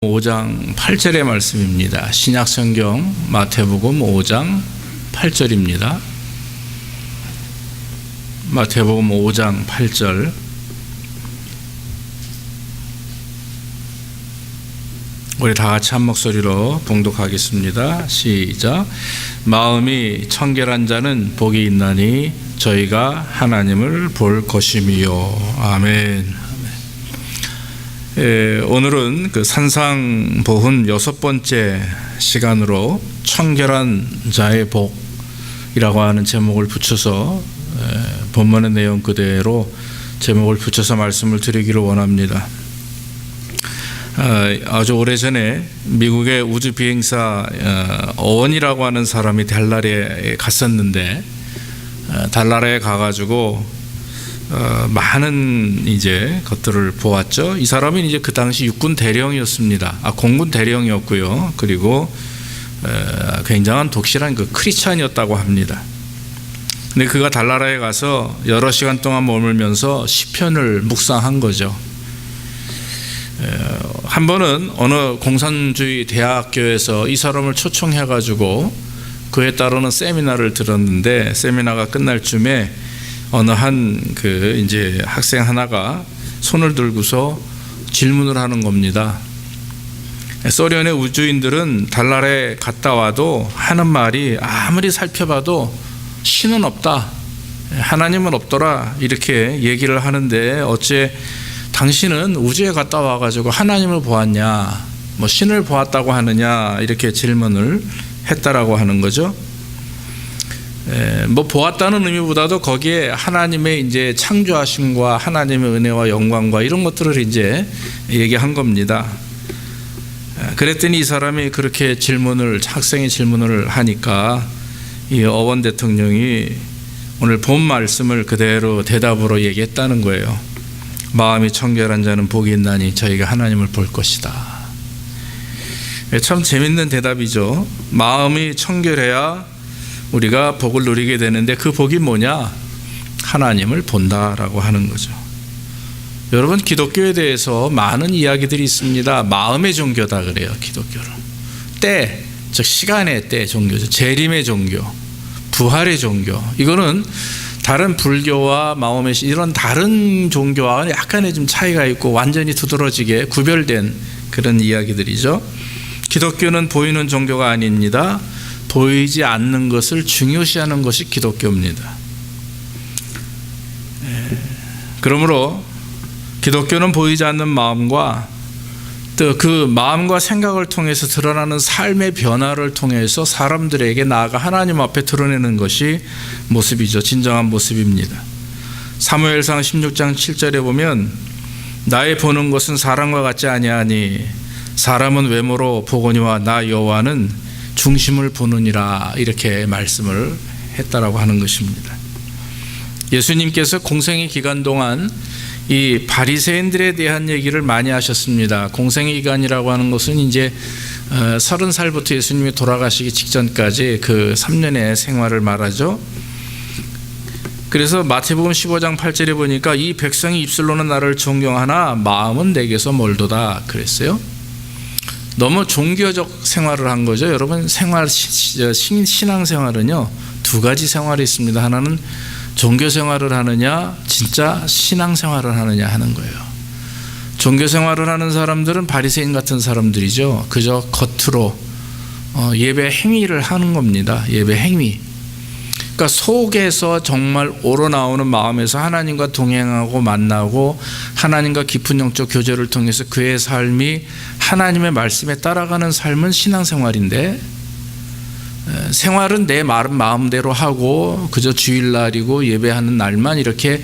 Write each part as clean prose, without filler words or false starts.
5장 8절의 말씀입니다. 신약성경 마태복음 5장 8절입니다. 마태복음 5장 8절. 우리 다 같이 한 목소리로 봉독하겠습니다. 시작. 마음이 청결한 자는 복이 있나니 저희가 하나님을 볼 것임이요. 아멘. 오늘은 그 산상보훈 6번째 시간으로 청결한 자의 복이라고 하는 제목을 붙여서 본문의 내용 그대로 제목을 붙여서 말씀을 드리기를 원합니다. 아주 오래전에 미국의 우주 비행사 어원이라고 하는 사람이 달나라에 갔었는데 달나라에 가가지고 많은 이제 것들을 보았죠. 이 사람은 이제 그 당시 육군 대령이었습니다. 공군 대령이었고요. 그리고 굉장한 독실한 그 크리스찬이었다고 합니다. 근데 그가 달나라에 가서 여러 시간 동안 머물면서 시편을 묵상한 거죠. 한 번은 어느 공산주의 대학교에서 이 사람을 초청해가지고 그에 따르는 세미나를 들었는데 세미나가 끝날 쯤에 어느 한 그 이제 학생 하나가 손을 들고서 질문을 하는 겁니다. 소련의 우주인들은 달나라에 갔다 와도 하는 말이 아무리 살펴봐도 신은 없다, 하나님은 없더라, 이렇게 얘기를 하는데 어째 당신은 우주에 갔다 와가지고 하나님을 보았냐, 뭐 신을 보았다고 하느냐, 이렇게 질문을 했다라고 하는 거죠. 뭐 보았다는 의미보다도 거기에 하나님의 이제 창조하심과 하나님의 은혜와 영광과 이런 것들을 이제 얘기한 겁니다. 그랬더니 이 사람이 그렇게 학생이 질문을 하니까 이 어원 대통령이 오늘 본 말씀을 그대로 대답으로 얘기했다는 거예요. 마음이 청결한 자는 복이 있나니 저희가 하나님을 볼 것이다. 참 재밌는 대답이죠. 마음이 청결해야 우리가 복을 누리게 되는데 그 복이 뭐냐? 하나님을 본다라고 하는 거죠. 여러분, 기독교에 대해서 많은 이야기들이 있습니다. 마음의 종교다 그래요, 기독교를. 때, 즉 시간의 때 종교죠. 재림의 종교, 부활의 종교. 이거는 다른 불교와 마음의 이런 다른 종교와는 약간의 좀 차이가 있고 완전히 두드러지게 구별된 그런 이야기들이죠. 기독교는 보이는 종교가 아닙니다. 보이지 않는 것을 중요시하는 것이 기독교입니다. 그러므로 기독교는 보이지 않는 마음과 또 그 마음과 생각을 통해서 드러나는 삶의 변화를 통해서 사람들에게 나아가 하나님 앞에 드러내는 것이 모습이죠. 진정한 모습입니다. 사무엘상 16장 7절에 보면 나의 보는 것은 사람과 같지 아니하니 사람은 외모로 보거니와 나 여호와는 중심을 보느니라, 이렇게 말씀을 했다라고 하는 것입니다. 예수님께서 공생의 기간 동안 이 바리새인들에 대한 얘기를 많이 하셨습니다. 공생의 기간이라고 하는 것은 이제 30살부터 예수님이 돌아가시기 직전까지 그 3년의 생활을 말하죠. 그래서 마태복음 15장 8절에 보니까 이 백성이 입술로는 나를 존경하나 마음은 내게서 멀도다 그랬어요. 너무 종교적 생활을 한 거죠. 여러분, 신앙생활은요 두 가지 생활이 있습니다. 하나는 종교생활을 하느냐, 진짜 신앙생활을 하느냐 하는 거예요. 종교생활을 하는 사람들은 바리새인 같은 사람들이죠. 그저 겉으로 예배 행위를 하는 겁니다. 예배 행위. 그러니까 속에서 정말 우러나오는 마음에서 하나님과 동행하고 만나고 하나님과 깊은 영적 교제를 통해서 그의 삶이 하나님의 말씀에 따라가는 삶은 신앙생활인데, 생활은 내 마음대로 하고 그저 주일날이고 예배하는 날만 이렇게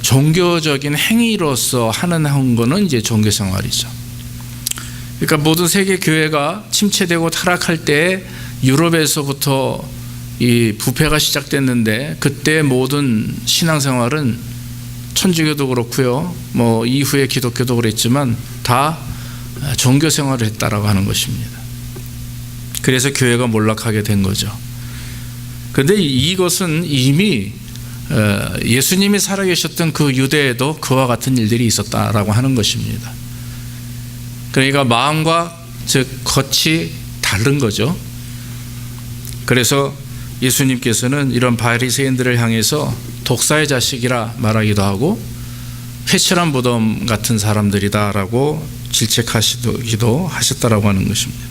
종교적인 행위로서 하는 거는 이제 종교생활이죠. 그러니까 모든 세계 교회가 침체되고 타락할 때 유럽에서부터 이 부패가 시작됐는데 그때 모든 신앙생활은 천주교도 그렇고요, 뭐 이후에 기독교도 그랬지만 다 종교생활을 했다라고 하는 것입니다. 그래서 교회가 몰락하게 된 거죠. 그런데 이것은 이미 예수님이 살아계셨던 그 유대에도 그와 같은 일들이 있었다라고 하는 것입니다. 그러니까 마음과 즉 겉이 다른 거죠. 그래서 예수님께서는 이런 바리새인들을 향해서 독사의 자식이라 말하기도 하고 회칠한 무덤 같은 사람들이다라고 질책하시기도 하셨다라고 하는 것입니다.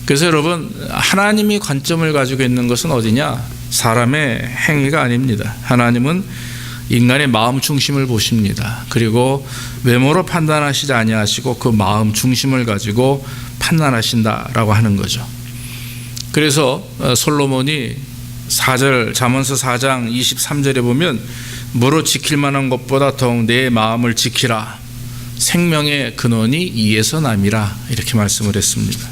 그래서 여러분, 하나님이 관점을 가지고 있는 것은 어디냐? 사람의 행위가 아닙니다. 하나님은 인간의 마음 중심을 보십니다. 그리고 외모로 판단하시지 아니하시고 그 마음 중심을 가지고 판단하신다라고 하는 거죠. 그래서 솔로몬이 잠언서 4장 23절에 보면 무릇 지킬 만한 것보다 더욱 내 마음을 지키라. 생명의 근원이 이에서 남이라. 이렇게 말씀을 했습니다.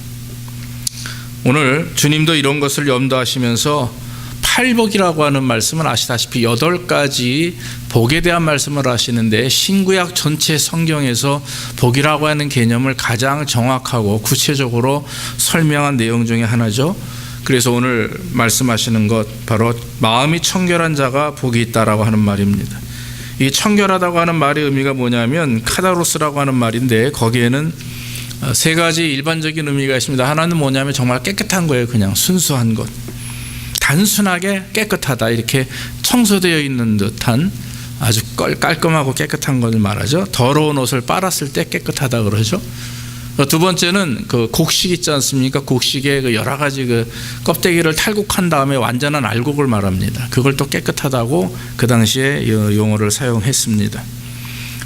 오늘 주님도 이런 것을 염두하시면서 팔복이라고 하는 말씀은 아시다시피 8가지 복에 대한 말씀을 하시는데 신구약 전체 성경에서 복이라고 하는 개념을 가장 정확하고 구체적으로 설명한 내용 중에 하나죠. 그래서 오늘 말씀하시는 것 바로 마음이 청결한 자가 복이 있다라고 하는 말입니다. 이 청결하다고 하는 말의 의미가 뭐냐면 카다로스라고 하는 말인데 거기에는 3가지 일반적인 의미가 있습니다. 하나는 뭐냐면 정말 깨끗한 거예요. 그냥 순수한 것. 단순하게 깨끗하다, 이렇게 청소되어 있는 듯한 아주 깔끔하고 깨끗한 것을 말하죠. 더러운 옷을 빨았을 때 깨끗하다 그러죠. 두 번째는 그 곡식 있지 않습니까? 곡식의 그 여러 가지 그 껍데기를 탈곡한 다음에 완전한 알곡을 말합니다. 그걸 또 깨끗하다고 그 당시에 용어를 사용했습니다.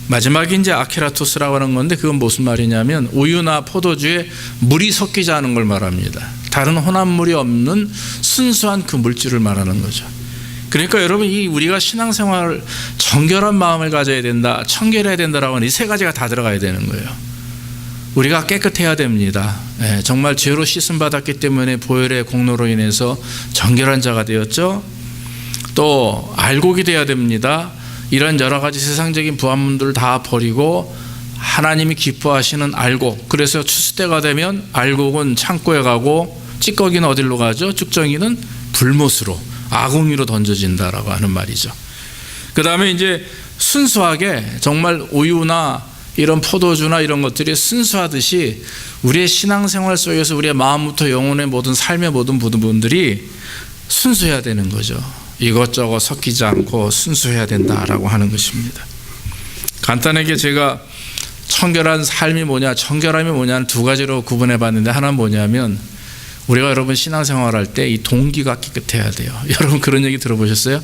마지막에 이제 아케라토스라고 하는 건데 그건 무슨 말이냐면 우유나 포도주에 물이 섞이지 않은 걸 말합니다. 다른 혼합물이 없는 순수한 그 물질을 말하는 거죠. 그러니까 여러분, 이 우리가 신앙생활 정결한 마음을 가져야 된다, 청결해야 된다라고 하는 이 3가지가 다 들어가야 되는 거예요. 우리가 깨끗해야 됩니다. 정말 죄로 씻음 받았기 때문에 보혈의 공로로 인해서 정결한 자가 되었죠. 또 알곡이 돼야 됩니다. 이런 여러 가지 세상적인 부합문들을 다 버리고 하나님이 기뻐하시는 알곡. 그래서 추수 때가 되면 알곡은 창고에 가고 찌꺼기는 어디로 가죠? 쭉정이는 불못으로, 아궁이로 던져진다라고 하는 말이죠. 그 다음에 이제 순수하게 정말 우유나 이런 포도주나 이런 것들이 순수하듯이 우리의 신앙생활 속에서 우리의 마음부터 영혼의 모든 삶의 모든 부분들이 순수해야 되는 거죠. 이것저것 섞이지 않고 순수해야 된다라고 하는 것입니다. 간단하게 제가 청결한 삶이 뭐냐, 청결함이 뭐냐는 2가지로 구분해 봤는데, 하나는 뭐냐면 우리가 여러분 신앙생활할 때 이 동기가 깨끗해야 돼요. 여러분 그런 얘기 들어보셨어요?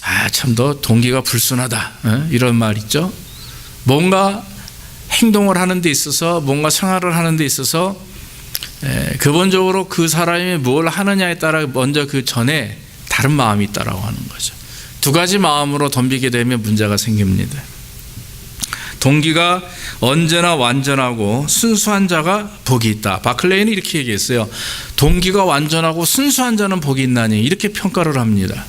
아, 참 너 동기가 불순하다, 이런 말 있죠. 뭔가 행동을 하는 데 있어서, 뭔가 생활을 하는 데 있어서 근본적으로 그 사람이 뭘 하느냐에 따라 먼저 그 전에 다른 마음이 있다라고 하는 거죠. 2가지 마음으로 덤비게 되면 문제가 생깁니다. 동기가 언제나 완전하고 순수한 자가 복이 있다. 바클레이는 이렇게 얘기했어요. 동기가 완전하고 순수한 자는 복이 있나니, 이렇게 평가를 합니다.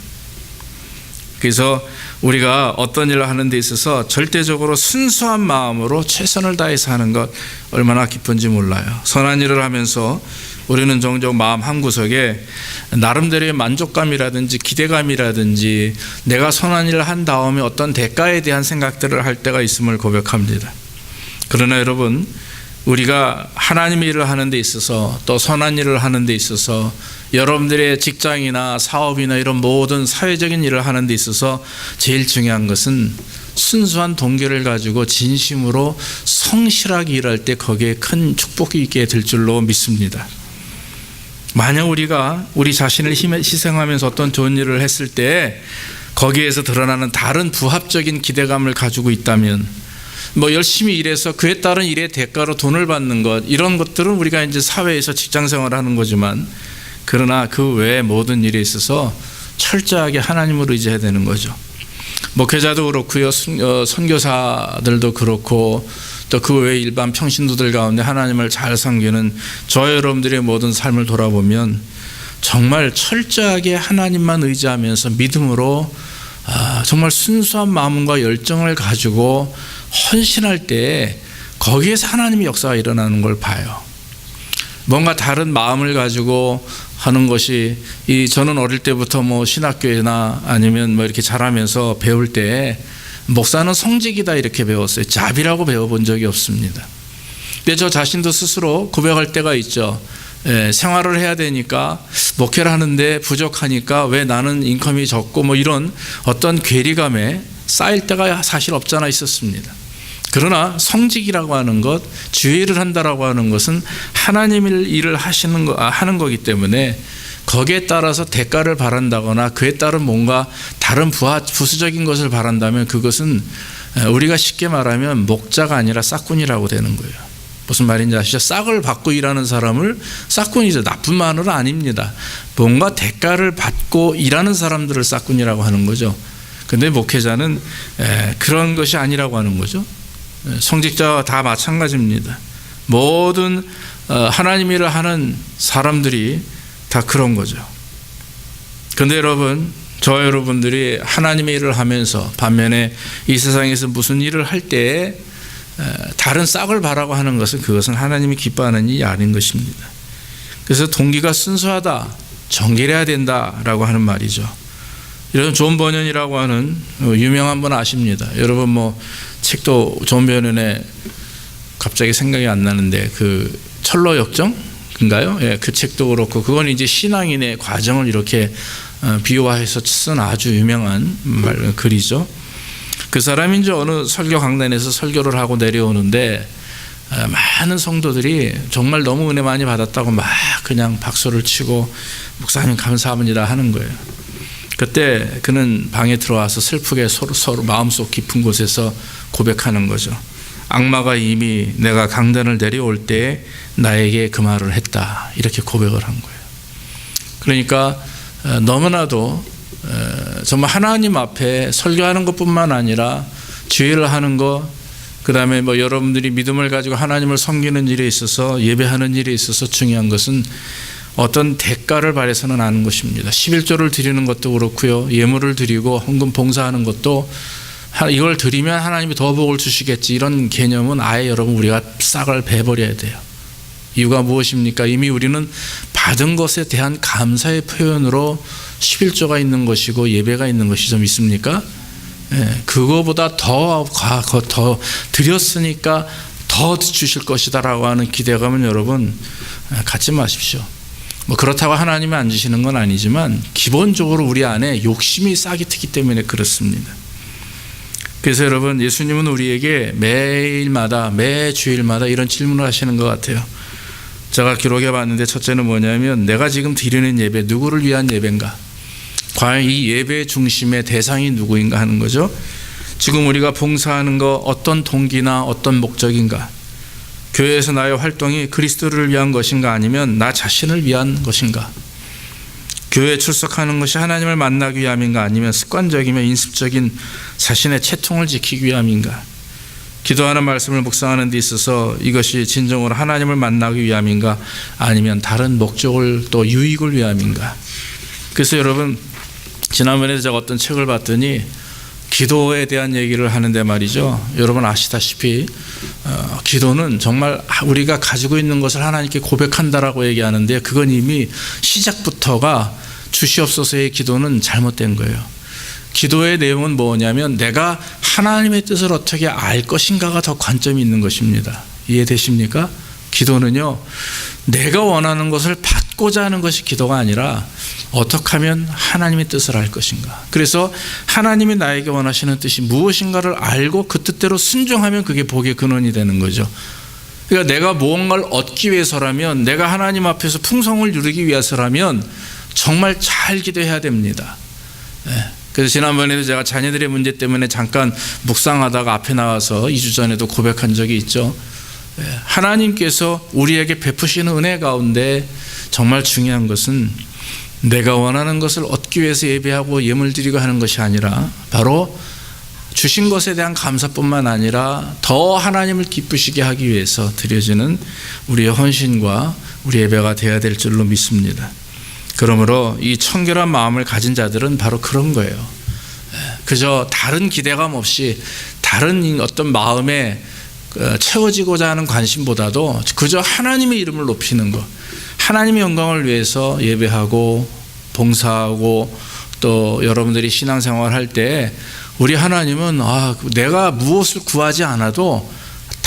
그래서 우리가 어떤 일을 하는 데 있어서 절대적으로 순수한 마음으로 최선을 다해서 하는 것 얼마나 기쁜지 몰라요. 선한 일을 하면서 우리는 종종 마음 한구석에 나름대로의 만족감이라든지 기대감이라든지 내가 선한 일을 한 다음에 어떤 대가에 대한 생각들을 할 때가 있음을 고백합니다. 그러나 여러분, 우리가 하나님의 일을 하는 데 있어서, 또 선한 일을 하는 데 있어서, 여러분들의 직장이나 사업이나 이런 모든 사회적인 일을 하는 데 있어서 제일 중요한 것은 순수한 동기를 가지고 진심으로 성실하게 일할 때 거기에 큰 축복이 있게 될 줄로 믿습니다. 만약 우리가 우리 자신을 희생하면서 어떤 좋은 일을 했을 때 거기에서 드러나는 다른 부합적인 기대감을 가지고 있다면, 뭐 열심히 일해서 그에 따른 일의 대가로 돈을 받는 것, 이런 것들은 우리가 이제 사회에서 직장 생활을 하는 거지만, 그러나 그 외의 모든 일에 있어서 철저하게 하나님을 의지해야 되는 거죠. 목회자도 그렇고요, 선교사들도 그렇고, 또 그 외의 일반 평신도들 가운데 하나님을 잘 섬기는 저와 여러분들의 모든 삶을 돌아보면 정말 철저하게 하나님만 의지하면서 믿음으로 정말 순수한 마음과 열정을 가지고 헌신할 때 거기에서 하나님의 역사가 일어나는 걸 봐요. 뭔가 다른 마음을 가지고 하는 것이, 저는 어릴 때부터 뭐 신학교나 아니면 뭐 이렇게 자라면서 배울 때 목사는 성직이다 이렇게 배웠어요. 잡이라고 배워본 적이 없습니다. 근데 저 자신도 스스로 고백할 때가 있죠. 생활을 해야 되니까, 목회를 하는데 부족하니까 왜 나는 인컴이 적고 뭐 이런 어떤 괴리감에 쌓일 때가 사실 없잖아 있었습니다. 그러나 성직이라고 하는 것, 주의를 한다라고 하는 것은 하나님의 일을 하는 거기 때문에 거기에 따라서 대가를 바란다거나 그에 따른 뭔가 다른 부수적인 것을 바란다면 그것은 우리가 쉽게 말하면 목자가 아니라 싹군이라고 되는 거예요. 무슨 말인지 아시죠? 싹을 받고 일하는 사람을 싹군이죠. 나쁜 말은 아닙니다. 뭔가 대가를 받고 일하는 사람들을 싹군이라고 하는 거죠. 근데 목회자는 그런 것이 아니라고 하는 거죠. 성직자와 다 마찬가지입니다. 모든 하나님 일을 하는 사람들이 다 그런 거죠. 그런데 여러분, 저 여러분들이 하나님의 일을 하면서 반면에 이 세상에서 무슨 일을 할 때에 다른 싹을 바라고 하는 것은 그것은 하나님이 기뻐하는 일이 아닌 것입니다. 그래서 동기가 순수하다, 정결해야 된다라고 하는 말이죠. 여러분, 존 버년이라고 하는 유명한 분 아십니다. 여러분 뭐 책도 존 버년의 갑자기 생각이 안 나는데 그 철로 역정인가요? 그 책도 그렇고 그건 이제 신앙인의 과정을 이렇게 비유화해서 쓴 아주 유명한 글이죠. 그 사람이 이제 어느 설교 강단에서 설교를 하고 내려오는데 많은 성도들이 정말 너무 은혜 많이 받았다고 막 그냥 박수를 치고 목사님 감사합니다 하는 거예요. 그때 그는 방에 들어와서 슬프게 서로 마음속 깊은 곳에서 고백하는 거죠. 악마가 이미 내가 강단을 내려올 때 나에게 그 말을 했다, 이렇게 고백을 한 거예요. 그러니까 너무나도 정말 하나님 앞에 설교하는 것뿐만 아니라 주의를 하는 것, 그 다음에 뭐 여러분들이 믿음을 가지고 하나님을 섬기는 일에 있어서, 예배하는 일에 있어서 중요한 것은 어떤 대가를 바라서는 않은 것입니다. 11조를 드리는 것도 그렇고요, 예물을 드리고 헌금 봉사하는 것도 이걸 드리면 하나님이 더 복을 주시겠지, 이런 개념은 아예 여러분 우리가 싹을 베버려야 돼요. 이유가 무엇입니까? 이미 우리는 받은 것에 대한 감사의 표현으로 11조가 있는 것이고 예배가 있는 것이죠. 믿습니까? 그거보다 더 드렸으니까 더 주실 것이다라고 하는 기대감은 여러분 갖지 마십시오. 뭐 그렇다고 하나님이 안 주시는 건 아니지만 기본적으로 우리 안에 욕심이 싹이 트기 때문에 그렇습니다. 그래서 여러분, 예수님은 우리에게 매일마다, 매 주일마다 이런 질문을 하시는 것 같아요. 제가 기록해 봤는데 첫째는 뭐냐면, 내가 지금 드리는 예배 누구를 위한 예배인가? 과연 이 예배의 중심의 대상이 누구인가 하는 거죠. 지금 우리가 봉사하는 거 어떤 동기나 어떤 목적인가? 교회에서 나의 활동이 그리스도를 위한 것인가, 아니면 나 자신을 위한 것인가? 교회에 출석하는 것이 하나님을 만나기 위함인가, 아니면 습관적이며 인습적인 자신의 채통을 지키기 위함인가? 기도하는 말씀을 묵상하는 데 있어서 이것이 진정으로 하나님을 만나기 위함인가, 아니면 다른 목적을 또 유익을 위함인가? 그래서 여러분, 지난번에 제가 어떤 책을 봤더니 기도에 대한 얘기를 하는데 말이죠, 여러분 아시다시피 기도는 정말 우리가 가지고 있는 것을 하나님께 고백한다라고 얘기하는데, 그건 이미 시작부터가 주시옵소서의 기도는 잘못된 거예요. 기도의 내용은 뭐냐면 내가 하나님의 뜻을 어떻게 알 것인가가 더 관점이 있는 것입니다. 이해되십니까? 기도는요, 내가 원하는 것을 받고자 하는 것이 기도가 아니라 어떻게 하면 하나님의 뜻을 알 것인가. 그래서 하나님이 나에게 원하시는 뜻이 무엇인가를 알고 그 뜻대로 순종하면 그게 복의 근원이 되는 거죠. 그러니까 내가 무언가를 얻기 위해서라면, 내가 하나님 앞에서 풍성을 누리기 위해서라면 정말 잘 기도해야 됩니다. 그래서 지난번에도 제가 자녀들의 문제 때문에 잠깐 묵상하다가 앞에 나와서 2주 전에도 고백한 적이 있죠. 하나님께서 우리에게 베푸시는 은혜 가운데 정말 중요한 것은 내가 원하는 것을 얻기 위해서 예배하고 예물 드리고 하는 것이 아니라 바로 주신 것에 대한 감사뿐만 아니라 더 하나님을 기쁘시게 하기 위해서 드려지는 우리의 헌신과 우리 예배가 되어야 될 줄로 믿습니다. 그러므로 이 청결한 마음을 가진 자들은 바로 그런 거예요. 그저 다른 기대감 없이 다른 어떤 마음에 채워지고자 하는 관심보다도 그저 하나님의 이름을 높이는 것, 하나님의 영광을 위해서 예배하고 봉사하고, 또 여러분들이 신앙생활 할 때 우리 하나님은 내가 무엇을 구하지 않아도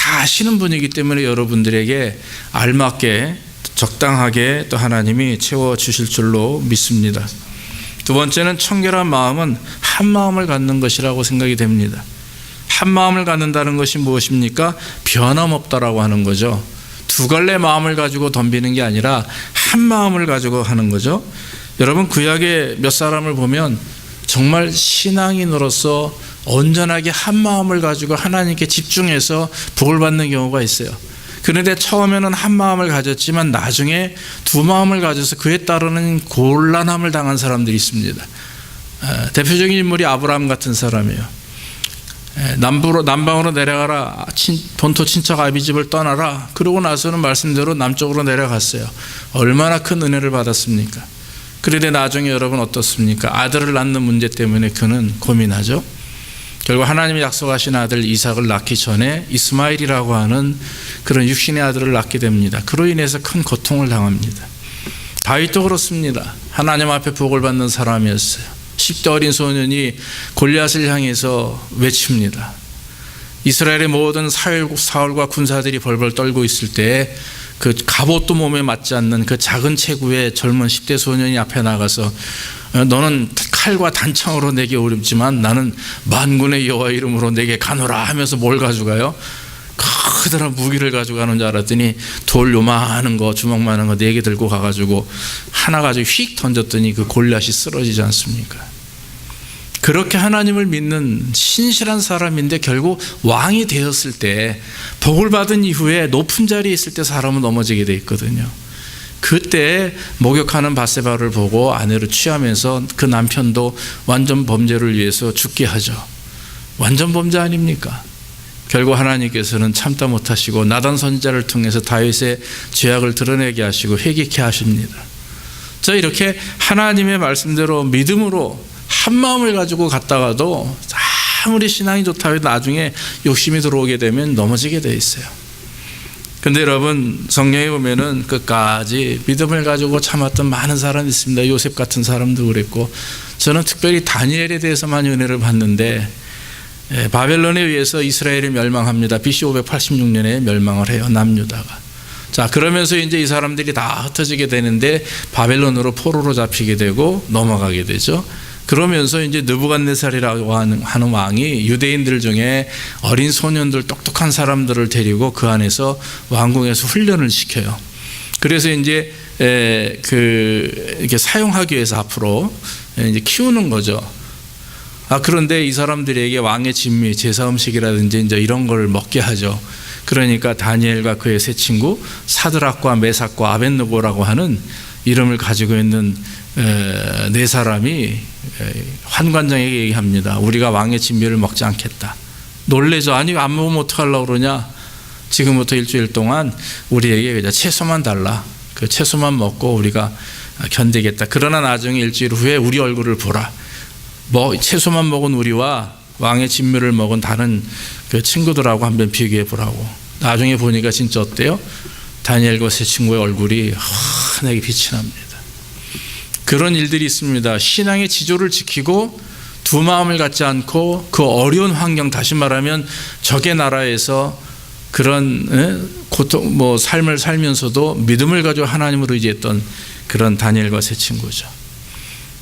다 아시는 분이기 때문에 여러분들에게 알맞게 적당하게 또 하나님이 채워주실 줄로 믿습니다. 두 번째는 청결한 마음은 한 마음을 갖는 것이라고 생각이 됩니다. 한 마음을 갖는다는 것이 무엇입니까? 변함없다라고 하는 거죠. 두 갈래 마음을 가지고 덤비는 게 아니라 한 마음을 가지고 하는 거죠. 여러분, 구약의 몇 사람을 보면 정말 신앙인으로서 온전하게 한 마음을 가지고 하나님께 집중해서 복을 받는 경우가 있어요. 그런데 처음에는 한 마음을 가졌지만 나중에 두 마음을 가져서 그에 따르는 곤란함을 당한 사람들이 있습니다. 대표적인 인물이 아브라함 같은 사람이에요. 남방으로 내려가라, 본토 친척 아비집을 떠나라. 그러고 나서는 말씀대로 남쪽으로 내려갔어요. 얼마나 큰 은혜를 받았습니까? 그런데 나중에 여러분 어떻습니까? 아들을 낳는 문제 때문에 그는 고민하죠. 결국 하나님이 약속하신 아들 이삭을 낳기 전에 이스마엘이라고 하는 그런 육신의 아들을 낳게 됩니다. 그로 인해서 큰 고통을 당합니다. 다윗도 그렇습니다. 하나님 앞에 복을 받는 사람이었어요. 10대 어린 소년이 골리앗을 향해서 외칩니다. 이스라엘의 모든 사울과 군사들이 벌벌 떨고 있을 때 그 갑옷도 몸에 맞지 않는 그 작은 체구의 젊은 10대 소년이 앞에 나가서 너는 칼과 단창으로 내게 오렵지만 나는 만군의 여호와 이름으로 내게 가노라 하면서 뭘 가져가요? 커다란 무기를 가져가는 줄 알았더니 돌 요만한 거, 주먹만한 거 4개 들고 가가지고 하나 가지고 휙 던졌더니 그 골리앗이 쓰러지지 않습니까? 그렇게 하나님을 믿는 신실한 사람인데 결국 왕이 되었을 때, 복을 받은 이후에 높은 자리에 있을 때 사람은 넘어지게 돼 있거든요. 그때 목욕하는 밧세바를 보고 아내로 취하면서 그 남편도 완전 범죄를 위해서 죽게 하죠. 완전 범죄 아닙니까? 결국 하나님께서는 참다 못하시고 나단 선지자를 통해서 다윗의 죄악을 드러내게 하시고 회개케 하십니다. 자, 이렇게 하나님의 말씀대로 믿음으로 한 마음을 가지고 갔다가도 아무리 신앙이 좋다 해도 나중에 욕심이 들어오게 되면 넘어지게 돼 있어요. 근데 여러분, 성경에 보면은 끝까지 믿음을 가지고 참았던 많은 사람이 있습니다. 요셉 같은 사람도 그랬고, 저는 특별히 다니엘에 대해서만 은혜를 받는데, 바벨론에 의해서 이스라엘이 멸망합니다. BC 586년에 멸망을 해요, 남유다가. 자, 그러면서 이제 이 사람들이 다 흩어지게 되는데 바벨론으로 포로로 잡히게 되고 넘어가게 되죠. 그러면서 이제 느부갓네살이라고 하는 왕이 유대인들 중에 어린 소년들, 똑똑한 사람들을 데리고 그 안에서 왕궁에서 훈련을 시켜요. 그래서 이제 이렇게 사용하기 위해서 앞으로 이제 키우는 거죠. 그런데 이 사람들에게 왕의 진미, 제사 음식이라든지 이제 이런 걸 먹게 하죠. 그러니까 다니엘과 그의 세 친구 사드락과 메삭과 아벳느고라고 하는 이름을 가지고 있는 네 사람이 환관장에게 얘기합니다. 우리가 왕의 진미를 먹지 않겠다. 놀래죠. 아니, 안 먹으면 어떡하려고 그러냐. 지금부터 일주일 동안 우리에게 그냥 채소만 달라. 그 채소만 먹고 우리가 견디겠다. 그러나 나중에 일주일 후에 우리 얼굴을 보라. 채소만 먹은 우리와 왕의 진미를 먹은 다른 그 친구들하고 한번 비교해 보라고. 나중에 보니까 진짜 어때요? 다니엘과 세 친구의 얼굴이 환하게 빛이 납니다. 그런 일들이 있습니다. 신앙의 지조를 지키고 두 마음을 갖지 않고 그 어려운 환경, 다시 말하면 적의 나라에서 그런 고통, 삶을 살면서도 믿음을 가지고 하나님을 의지했던 그런 다니엘과 세 친구죠.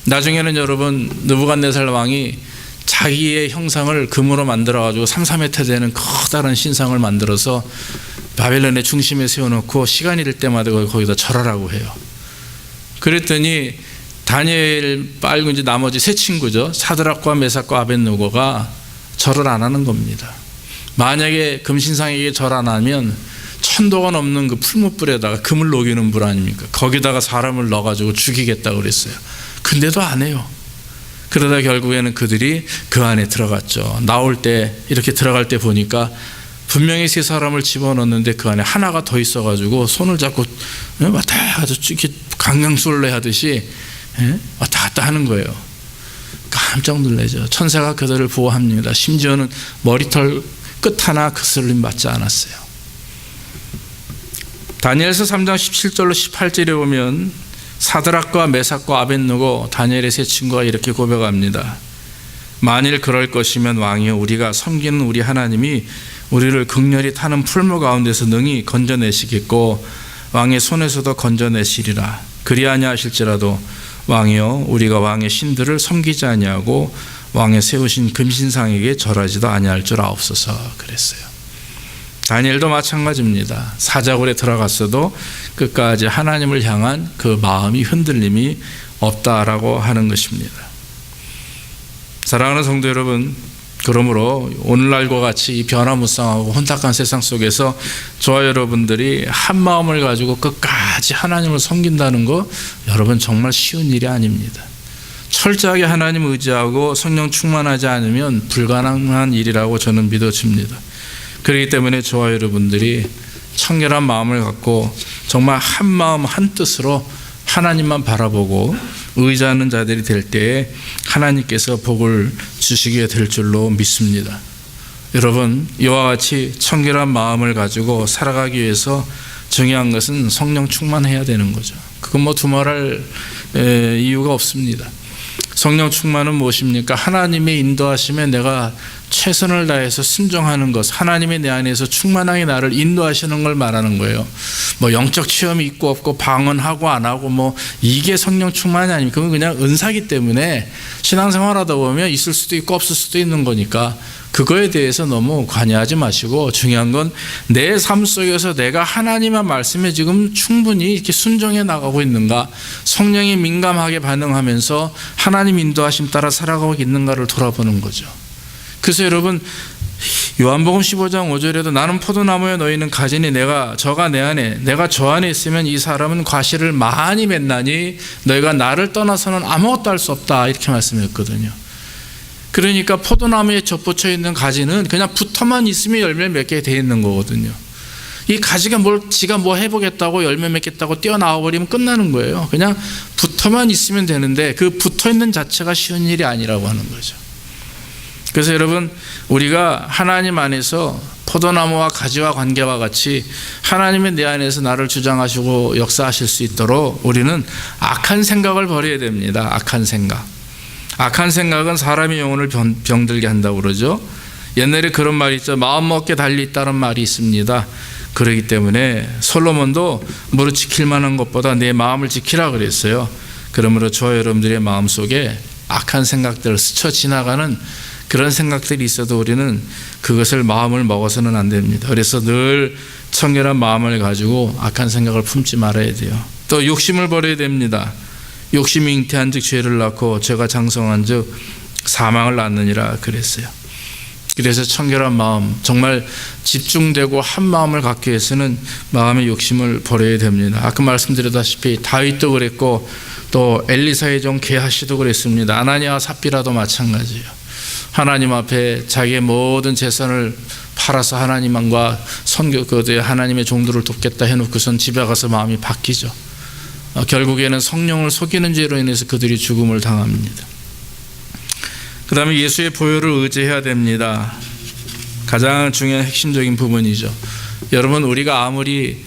나중에는 여러분, 느부갓네살 왕이 자기의 형상을 금으로 만들어가지고 3m 되는 커다란 신상을 만들어서 바벨론의 중심에 세워놓고 시간이 될 때마다 거기다 절하라고 해요. 그랬더니 다니엘 빨고 이제 나머지 세 친구죠. 사드락과 메삭과 아벳느고가 절을 안 하는 겁니다. 만약에 금신상에게 절 안 하면 천도가 넘는 그 풀무불에다가 금을 녹이는 불 아닙니까? 거기다가 사람을 넣어가지고 죽이겠다고 그랬어요. 근데도 안 해요. 그러다 결국에는 그들이 그 안에 들어갔죠. 나올 때, 이렇게 들어갈 때 보니까 분명히 세 사람을 집어넣는데 그 안에 하나가 더 있어가지고 손을 잡고 왔다 갔다 이렇게 강강술래 하듯이 왔다 갔다 하는 거예요. 깜짝 놀라죠. 천사가 그들을 보호합니다. 심지어는 머리털 끝 하나 그슬림 받지 않았어요. 다니엘서 3장 17절로 18절에 보면 사드락과 메삭과 아벳느고 다니엘의 세 친구가 이렇게 고백합니다. 만일 그럴 것이면 왕이여, 우리가 섬기는 우리 하나님이 우리를 극렬히 타는 풀무 가운데서 능히 건져내시겠고 왕의 손에서도 건져내시리라. 그리하냐 하실지라도 왕이여 우리가 왕의 신들을 섬기지 아니하고 왕의 세우신 금신상에게 절하지도 아니할 줄 아옵소서 그랬어요. 다니엘도 마찬가지입니다. 사자굴에 들어갔어도 끝까지 하나님을 향한 그 마음이 흔들림이 없다라고 하는 것입니다. 사랑하는 성도 여러분, 그러므로 오늘날과 같이 이 변화무쌍하고 혼탁한 세상 속에서 저와 여러분들이 한 마음을 가지고 끝까지 하나님을 섬긴다는 거 여러분 정말 쉬운 일이 아닙니다. 철저하게 하나님 의지하고 성령 충만하지 않으면 불가능한 일이라고 저는 믿어집니다. 그렇기 때문에 저와 여러분들이 청결한 마음을 갖고 정말 한 마음 한 뜻으로 하나님만 바라보고 의지하는 자들이 될 때에 하나님께서 복을 주시게 될 줄로 믿습니다. 여러분, 이와 같이 청결한 마음을 가지고 살아가기 위해서 중요한 것은 성령 충만해야 되는 거죠. 그건 뭐 두말할 이유가 없습니다. 성령 충만은 무엇입니까? 하나님의 인도하심에 내가 최선을 다해서 순종하는 것, 하나님의 내 안에서 충만하게 나를 인도하시는 걸 말하는 거예요. 뭐 영적 체험이 있고 없고 방언하고 안 하고 뭐 이게 성령 충만이 아닙니까? 그건 그냥 은사기 때문에 신앙생활하다 보면 있을 수도 있고 없을 수도 있는 거니까 그거에 대해서 너무 관여하지 마시고 중요한 건 내 삶 속에서 내가 하나님의 말씀에 지금 충분히 이렇게 순종해 나가고 있는가, 성령이 민감하게 반응하면서 하나님 인도하심 따라 살아가고 있는가를 돌아보는 거죠. 그래서 여러분, 요한복음 15장 5절에도 나는 포도나무에 너희는 가지니 저가 내 안에 내가 저 안에 있으면 이 사람은 과실을 많이 맺나니 너희가 나를 떠나서는 아무것도 할 수 없다 이렇게 말씀했거든요. 그러니까 포도나무에 접붙여 있는 가지는 그냥 붙어만 있으면 열매를 맺게 돼 있는 거거든요. 이 가지가 지가 뭐 해보겠다고 열매 맺겠다고 뛰어나와 버리면 끝나는 거예요. 그냥 붙어만 있으면 되는데 그 붙어 있는 자체가 쉬운 일이 아니라고 하는 거죠. 그래서 여러분, 우리가 하나님 안에서 포도나무와 가지와 관계와 같이 하나님의 내 안에서 나를 주장하시고 역사하실 수 있도록 우리는 악한 생각을 버려야 됩니다. 악한 생각. 악한 생각은 사람의 영혼을 병들게 한다고 그러죠. 옛날에 그런 말이 있죠. 마음 먹게 달리 있다는 말이 있습니다. 그렇기 때문에 솔로몬도 무릇 지킬 만한 것보다 내 마음을 지키라 그랬어요. 그러므로 저와 여러분들의 마음속에 악한 생각들을 스쳐 지나가는 그런 생각들이 있어도 우리는 그것을 마음을 먹어서는 안 됩니다. 그래서 늘 청결한 마음을 가지고 악한 생각을 품지 말아야 돼요. 또 욕심을 버려야 됩니다. 욕심이 잉태한 즉 죄를 낳고 죄가 장성한 즉 사망을 낳느니라 그랬어요. 그래서 청결한 마음, 정말 집중되고 한 마음을 갖기 위해서는 마음의 욕심을 버려야 됩니다. 아까 말씀드렸다시피 다윗도 그랬고 또 엘리사의 종 게하시도 그랬습니다. 아나니아와 삽비라도 마찬가지예요. 하나님 앞에 자기의 모든 재산을 팔아서 하나님과 하나님의 종들을 돕겠다 해놓고선 집에 가서 마음이 바뀌죠. 결국에는 성령을 속이는 죄로 인해서 그들이 죽음을 당합니다. 그 다음에 예수의 보혈을 의지해야 됩니다. 가장 중요한 핵심적인 부분이죠. 여러분, 우리가 아무리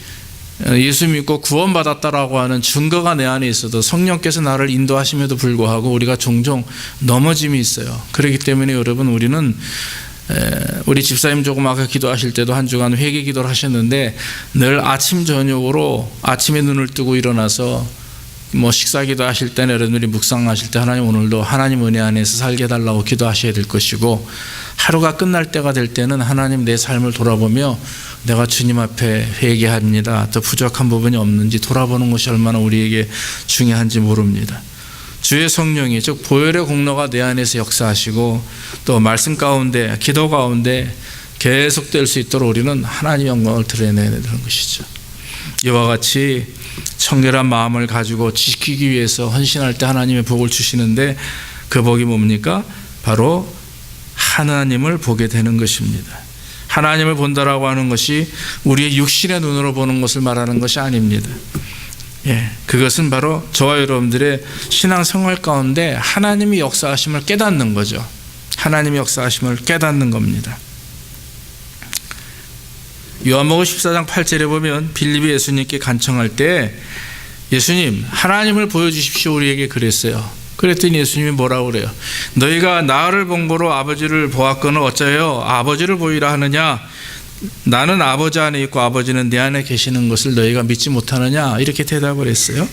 예수 믿고 구원받았다라고 하는 증거가 내 안에 있어도 성령께서 나를 인도하심에도 불구하고 우리가 종종 넘어짐이 있어요. 그렇기 때문에 여러분, 우리 집사님 조금 아까 기도하실 때도 한 주간 회개 기도를 하셨는데 늘 아침 저녁으로 아침에 눈을 뜨고 일어나서 뭐 식사 기도하실 때는 여러분들이 묵상하실 때 하나님 오늘도 하나님 은혜 안에서 살게 해달라고 기도하셔야 될 것이고, 하루가 끝날 때가 될 때는 하나님 내 삶을 돌아보며 내가 주님 앞에 회개합니다. 또 부족한 부분이 없는지 돌아보는 것이 얼마나 우리에게 중요한지 모릅니다. 주의 성령이 즉 보혈의 공로가 내 안에서 역사하시고 또 말씀 가운데 기도 가운데 계속될 수 있도록 우리는 하나님의 영광을 드러내야 되는 것이죠. 이와 같이 청결한 마음을 가지고 지키기 위해서 헌신할 때 하나님의 복을 주시는데 그 복이 뭡니까? 바로 하나님을 보게 되는 것입니다. 하나님을 본다라고 하는 것이 우리의 육신의 눈으로 보는 것을 말하는 것이 아닙니다. 그것은 바로 저와 여러분들의 신앙생활 가운데 하나님의 역사하심을 깨닫는 거죠. 하나님의 역사하심을 깨닫는 겁니다. 요한복음 14장 8절에 보면 빌립이 예수님께 간청할 때 예수님 하나님을 보여주십시오 우리에게 그랬어요. 그랬더니 예수님이 뭐라고 그래요? 너희가 나를 본 거로 아버지를 보았거늘 어찌하여 아버지를 보이라 하느냐? 나는 아버지 안에 있고 아버지는 내 안에 계시는 것을 너희가 믿지 못하느냐, 이렇게 대답을 했어요.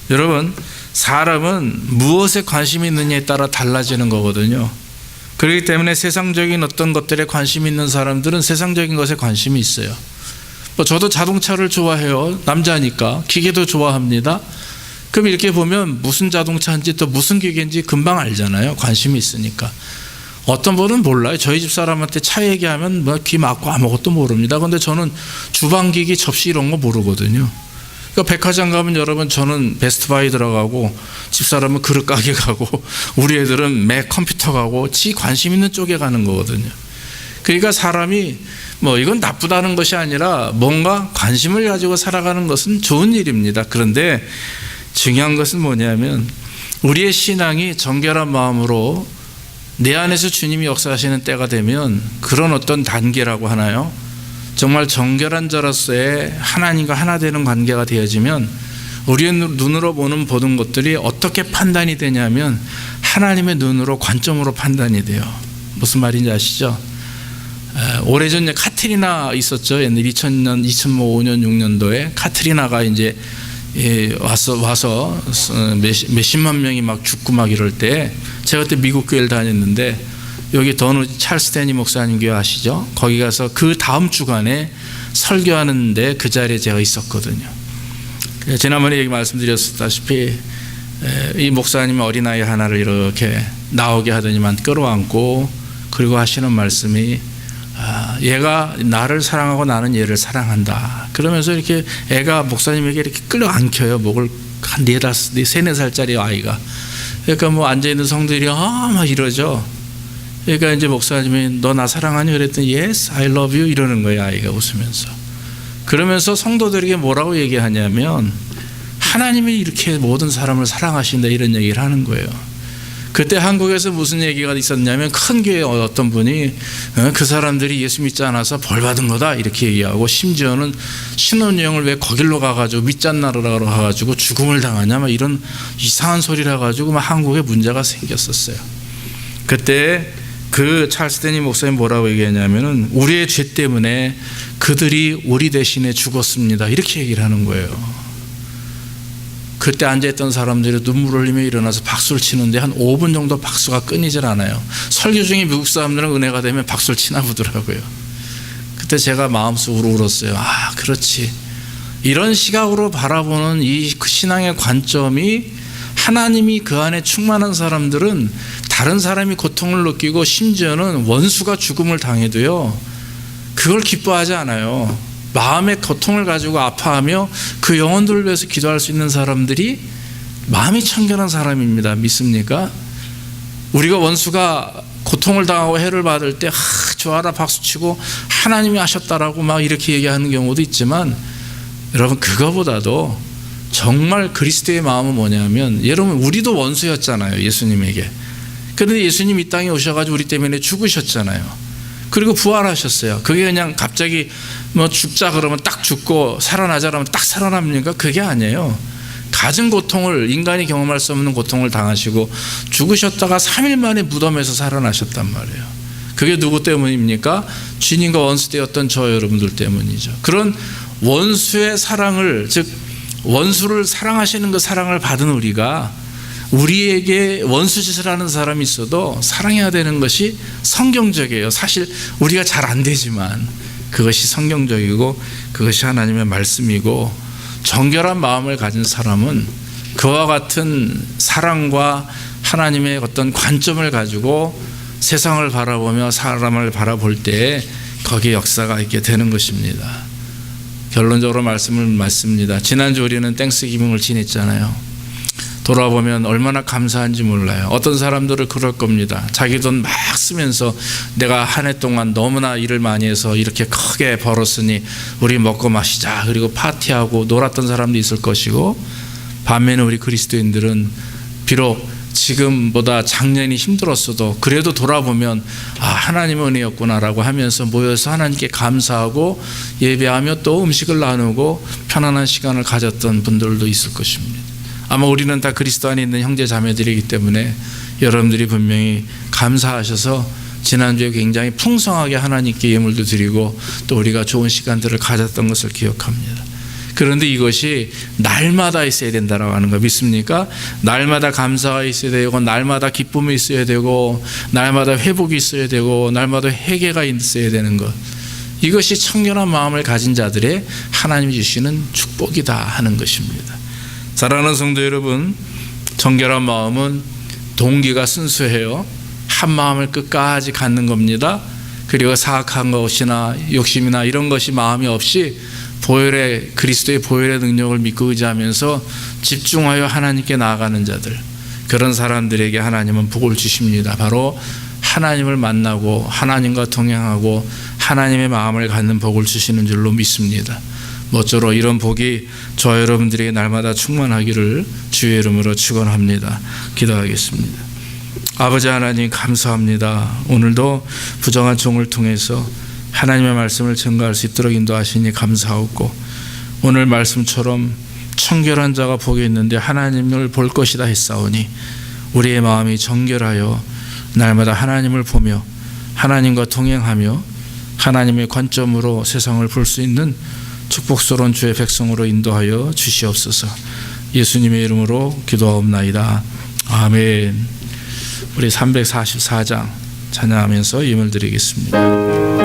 여러분, 사람은 무엇에 관심이 있느냐에 따라 달라지는 거거든요. 그렇기 때문에 세상적인 어떤 것들에 관심이 있는 사람들은 세상적인 것에 관심이 있어요. 저도 자동차를 좋아해요. 남자니까. 기계도 좋아합니다. 그럼 이렇게 보면 무슨 자동차인지 또 무슨 기계인지 금방 알잖아요. 관심이 있으니까. 어떤 분은 몰라요. 저희 집 사람한테 차 얘기하면 귀 막고 아무것도 모릅니다. 그런데 저는 주방기기, 접시 이런 거 모르거든요. 그러니까 백화점 가면 여러분, 저는 베스트바이 들어가고 집사람은 그릇 가게 가고 우리 애들은 맥 컴퓨터 가고 지 관심 있는 쪽에 가는 거거든요. 그러니까 사람이 이건 나쁘다는 것이 아니라 뭔가 관심을 가지고 살아가는 것은 좋은 일입니다. 그런데 중요한 것은 뭐냐면 우리의 신앙이 정결한 마음으로 내 안에서 주님이 역사하시는 때가 되면 그런 어떤 단계라고 하나요? 정말 정결한 자로서의 하나님과 하나 되는 관계가 되어지면 우리의 눈으로 보는 모든 것들이 어떻게 판단이 되냐면 하나님의 눈으로, 관점으로 판단이 돼요. 무슨 말인지 아시죠? 오래전에 카트리나 있었죠. 옛날 2000년, 2005년, 6년도에 카트리나가 이제 와서 몇십만 명이 막 죽고 막 이럴 때, 제가 그때 미국 교회를 다녔는데 여기 더누 찰스 데니 목사님 교회 아시죠? 거기 가서 그 다음 주간에 설교하는데 그 자리에 제가 있었거든요. 지난번에 얘기 말씀드렸다시피 이 목사님이 어린아이 하나를 이렇게 나오게 하더니만 끌어안고, 그리고 하시는 말씀이 얘가 나를 사랑하고 나는 얘를 사랑한다. 그러면서 이렇게 애가 목사님에게 이렇게 끌어안겨요. 목을 한 3-4살짜리 아이가. 그러니까 앉아있는 성도들이 막 이러죠. 그러니까 이제 목사님이 너 나 사랑하니? 그랬더니 Yes, I love you 이러는 거예요. 아이가 웃으면서. 그러면서 성도들에게 뭐라고 얘기하냐면 하나님이 이렇게 모든 사람을 사랑하신다, 이런 얘기를 하는 거예요. 그때 한국에서 무슨 얘기가 있었냐면 큰 교회 어떤 분이 그 사람들이 예수 믿지 않아서 벌 받은 거다 이렇게 얘기하고, 심지어는 신혼여행을 왜 거길로 가가지고 밑잔나라로 가가지고 죽음을 당하냐 막 이런 이상한 소리를 해가지고 막 한국에 문제가 생겼었어요. 그때 그 찰스 데니 목사님 뭐라고 얘기했냐면은 우리의 죄 때문에 그들이 우리 대신에 죽었습니다, 이렇게 얘기를 하는 거예요. 그때 앉아있던 사람들이 눈물을 흘리며 일어나서 박수를 치는데 한 5분 정도 박수가 끊이질 않아요. 설교 중에 미국 사람들은 은혜가 되면 박수를 치나 보더라고요. 그때 제가 마음속으로 울었어요. 그렇지. 이런 시각으로 바라보는 이 신앙의 관점이, 하나님이 그 안에 충만한 사람들은 다른 사람이 고통을 느끼고 심지어는 원수가 죽음을 당해도요, 그걸 기뻐하지 않아요. 마음의 고통을 가지고 아파하며 그 영혼들을 위해서 기도할 수 있는 사람들이 마음이 청결한 사람입니다. 믿습니까? 우리가 원수가 고통을 당하고 해를 받을 때 좋아라 박수치고 하나님이 하셨다라고 막 이렇게 얘기하는 경우도 있지만, 여러분 그거보다도 정말 그리스도의 마음은 뭐냐면, 여러분 우리도 원수였잖아요, 예수님에게. 그런데 예수님 이 땅에 오셔가지고 우리 때문에 죽으셨잖아요. 그리고 부활하셨어요. 그게 그냥 갑자기 죽자 그러면 딱 죽고 살아나자 그러면 딱 살아납니까? 그게 아니에요. 갖은 고통을, 인간이 경험할 수 없는 고통을 당하시고 죽으셨다가 3일 만에 무덤에서 살아나셨단 말이에요. 그게 누구 때문입니까? 주님과 원수 되었던 저 여러분들 때문이죠. 그런 원수의 사랑을, 즉 원수를 사랑하시는 그 사랑을 받은 우리가, 우리에게 원수짓을 하는 사람이 있어도 사랑해야 되는 것이 성경적이에요. 사실 우리가 잘 안 되지만 그것이 성경적이고 그것이 하나님의 말씀이고, 정결한 마음을 가진 사람은 그와 같은 사랑과 하나님의 어떤 관점을 가지고 세상을 바라보며 사람을 바라볼 때 거기에 역사가 있게 되는 것입니다. 결론적으로 말씀을 맞습니다. 지난주 우리는 땡스기빙을 지냈잖아요. 돌아보면 얼마나 감사한지 몰라요. 어떤 사람들은 그럴 겁니다. 자기 돈 막 쓰면서 내가 한 해 동안 너무나 일을 많이 해서 이렇게 크게 벌었으니 우리 먹고 마시자, 그리고 파티하고 놀았던 사람도 있을 것이고, 반면에 우리 그리스도인들은 비록 지금보다 작년이 힘들었어도 그래도 돌아보면 하나님의 은혜였구나라고 하면서 모여서 하나님께 감사하고 예배하며 또 음식을 나누고 편안한 시간을 가졌던 분들도 있을 것입니다. 아마 우리는 다 그리스도 안에 있는 형제 자매들이기 때문에 여러분들이 분명히 감사하셔서 지난주에 굉장히 풍성하게 하나님께 예물도 드리고 또 우리가 좋은 시간들을 가졌던 것을 기억합니다. 그런데 이것이 날마다 있어야 된다라고 하는 거 믿습니까? 날마다 감사가 있어야 되고 날마다 기쁨이 있어야 되고 날마다 회복이 있어야 되고 날마다 회개가 있어야 되는 것, 이것이 청결한 마음을 가진 자들의 하나님이 주시는 축복이다 하는 것입니다. 사랑하는 성도 여러분, 정결한 마음은 동기가 순수해요. 한 마음을 끝까지 갖는 겁니다. 그리고 사악한 것이나 욕심이나 이런 것이 마음이 없이 그리스도의 보혈의 능력을 믿고 의지하면서 집중하여 하나님께 나아가는 자들, 그런 사람들에게 하나님은 복을 주십니다. 바로 하나님을 만나고 하나님과 동행하고 하나님의 마음을 갖는 복을 주시는 줄로 믿습니다. 모쪼록 이런 복이 저와 여러분들에게 날마다 충만하기를 주의 이름으로 축원합니다. 기도하겠습니다. 아버지 하나님, 감사합니다. 오늘도 부정한 종을 통해서 하나님의 말씀을 전가할 수 있도록 인도하시니 감사하고, 오늘 말씀처럼 청결한 자가 복이 있는데 하나님을 볼 것이다 했사오니 우리의 마음이 정결하여 날마다 하나님을 보며 하나님과 동행하며 하나님의 관점으로 세상을 볼 수 있는 축복스러운 주의 백성으로 인도하여 주시옵소서. 예수님의 이름으로 기도하옵나이다. 아멘. 우리 344장 찬양하면서 예물 드리겠습니다.